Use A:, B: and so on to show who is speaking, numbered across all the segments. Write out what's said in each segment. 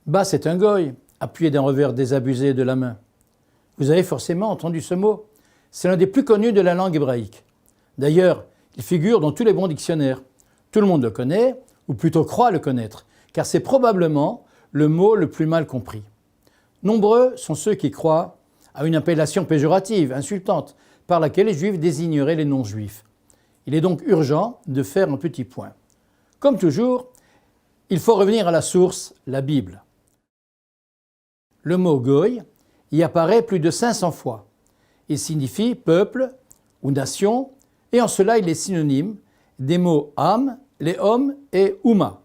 A: Bas est un goy, appuyé d'un revers désabusé de la main. Vous avez forcément entendu ce mot. C'est l'un des plus connus de la langue hébraïque. D'ailleurs, il figure dans tous les bons dictionnaires. Tout le monde le connaît, ou plutôt croit le connaître, car c'est probablement le mot le plus mal compris. Nombreux sont ceux qui croient à une appellation péjorative, insultante, par laquelle les Juifs désigneraient les non-Juifs. Il est donc urgent de faire un petit point. Comme toujours, il faut revenir à la source, la Bible. Le mot « goy » y apparaît plus de 500 fois. Il signifie « peuple » ou « nation », et en cela il est synonyme des mots « am », « léom » et « ouma ».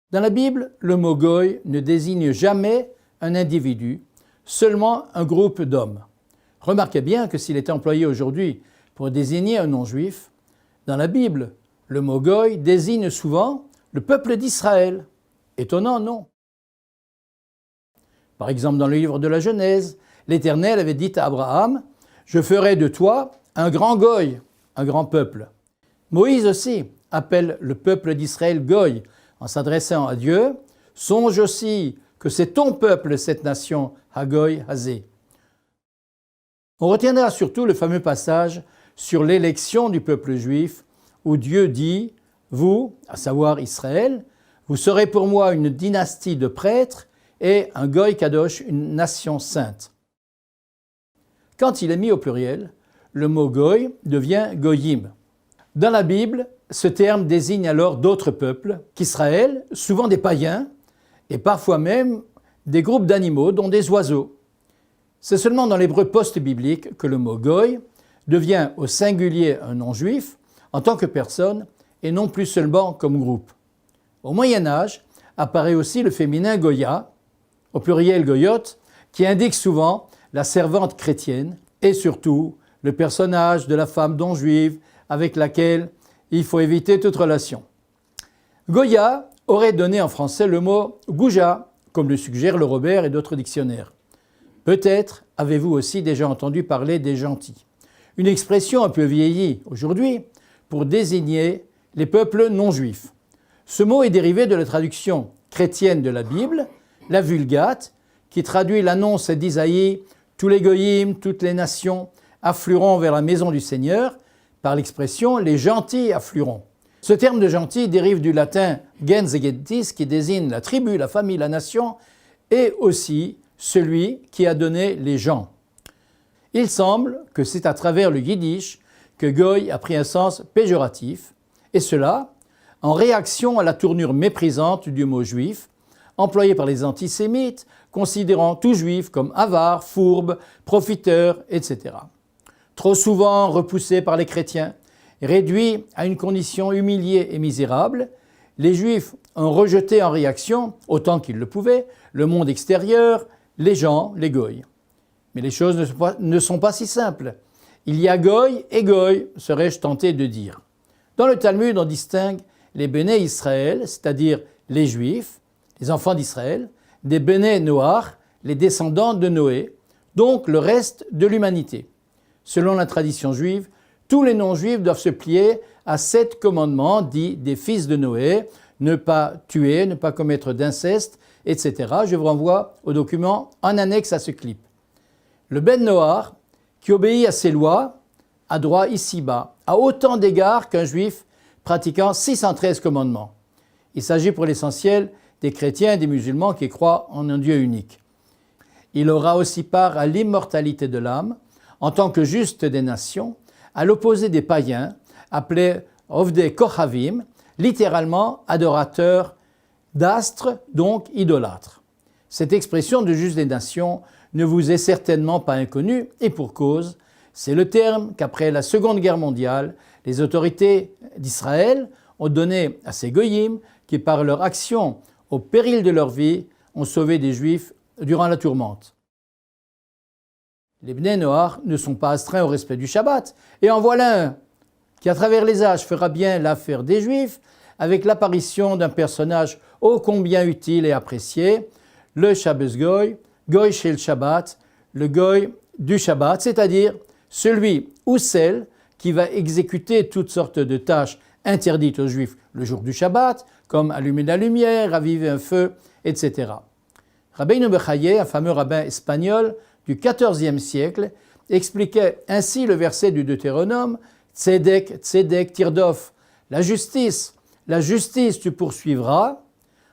A: Dans la Bible, le mot « goy » ne désigne jamais un individu, seulement un groupe d'hommes. Remarquez bien que s'il était employé aujourd'hui pour désigner un non-juif, dans la Bible, le mot « goy » désigne souvent le peuple d'Israël. Étonnant, non? Par exemple, dans le livre de la Genèse, l'Éternel avait dit à Abraham « Je ferai de toi un grand goy, un grand peuple ». Moïse aussi appelle le peuple d'Israël goy en s'adressant à Dieu « Songe aussi que c'est ton peuple, cette nation, Hagoy Hazé ». On retiendra surtout le fameux passage sur l'élection du peuple juif où Dieu dit « Vous, à savoir Israël, vous serez pour moi une dynastie de prêtres et un goy kadosh, une nation sainte ». Quand il est mis au pluriel, le mot goy devient goyim. Dans la Bible, ce terme désigne alors d'autres peuples qu'Israël, souvent des païens, et parfois même des groupes d'animaux, dont des oiseaux. C'est seulement dans l'hébreu post-biblique que le mot goy devient au singulier un non-juif en tant que personne et non plus seulement comme groupe. Au Moyen-Âge apparaît aussi le féminin goya, au pluriel goyot, qui indique souvent la servante chrétienne et surtout le personnage de la femme non-juive avec laquelle il faut éviter toute relation. Goya aurait donné en français le mot gouja, comme le suggère le Robert et d'autres dictionnaires. Peut-être avez-vous aussi déjà entendu parler des gentils, une expression un peu vieillie aujourd'hui pour désigner les peuples non-juifs. Ce mot est dérivé de la traduction chrétienne de la Bible, la Vulgate, qui traduit l'annonce d'Isaïe « Tous les goyim, toutes les nations afflueront vers la maison du Seigneur » par l'expression « les gentils afflueront ». Ce terme de gentil dérive du latin « gens et gentis » qui désigne la tribu, la famille, la nation, et aussi celui qui a donné les gens. Il semble que c'est à travers le yiddish que goy a pris un sens péjoratif, et cela en réaction à la tournure méprisante du mot juif, employé par les antisémites, considérant tout juif comme avare, fourbe, profiteur, etc. Trop souvent repoussé par les chrétiens, réduit à une condition humiliée et misérable, les Juifs ont rejeté en réaction, autant qu'ils le pouvaient, le monde extérieur, les gens, les goy. Mais les choses ne sont pas si simples. Il y a goy et goy, serais-je tenté de dire. Dans le Talmud, on distingue les béné Israël, c'est-à-dire les Juifs, les enfants d'Israël, des béné Noach, les descendants de Noé, donc le reste de l'humanité. Selon la tradition juive, tous les non-juifs doivent se plier à 7 commandements dits des fils de Noé, ne pas tuer, ne pas commettre d'inceste, etc. Je vous renvoie au document en annexe à ce clip. Le Ben Noach, qui obéit à ces lois, a droit ici-bas à autant d'égards qu'un juif pratiquant 613 commandements. Il s'agit pour l'essentiel des chrétiens et des musulmans qui croient en un Dieu unique. Il aura aussi part à l'immortalité de l'âme, en tant que juste des nations, à l'opposé des païens, appelés Ovdei Kochavim, littéralement adorateurs d'astres, donc idolâtres. Cette expression de juste des nations ne vous est certainement pas inconnue, et pour cause, c'est le terme qu'après la Seconde Guerre mondiale, les autorités d'Israël ont donné à ces goyim qui, par leur action, au péril de leur vie, ont sauvé des Juifs durant la tourmente. Les Bnei Noach ne sont pas astreints au respect du Shabbat, et en voilà un qui, à travers les âges, fera bien l'affaire des Juifs, avec l'apparition d'un personnage ô combien utile et apprécié, le Shabbos Goy, Goy Shel Shabbat, le Goy du Shabbat, c'est-à-dire celui ou celle qui va exécuter toutes sortes de tâches interdites aux Juifs le jour du Shabbat, comme allumer la lumière, raviver un feu, etc. Rabbeinu Bechaye, un fameux rabbin espagnol du XIVe siècle, expliquait ainsi le verset du Deutéronome « Tzedek, tzedek, tirdof » la justice tu poursuivras,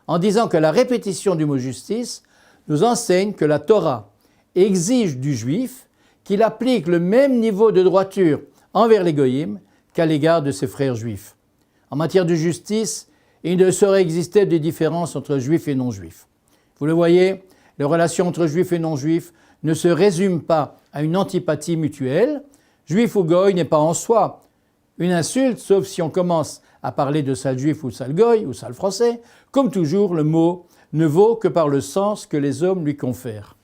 A: en disant que la répétition du mot justice nous enseigne que la Torah exige du Juif qu'il applique le même niveau de droiture envers les goyim qu'à l'égard de ses frères juifs. En matière de justice, il ne saurait exister de différence entre juifs et non-juifs. Vous le voyez, les relations entre juifs et non-juifs ne se résument pas à une antipathie mutuelle. Juif ou goy n'est pas en soi une insulte, sauf si on commence à parler de sale juif ou sale goy ou sale français. Comme toujours, le mot ne vaut que par le sens que les hommes lui confèrent.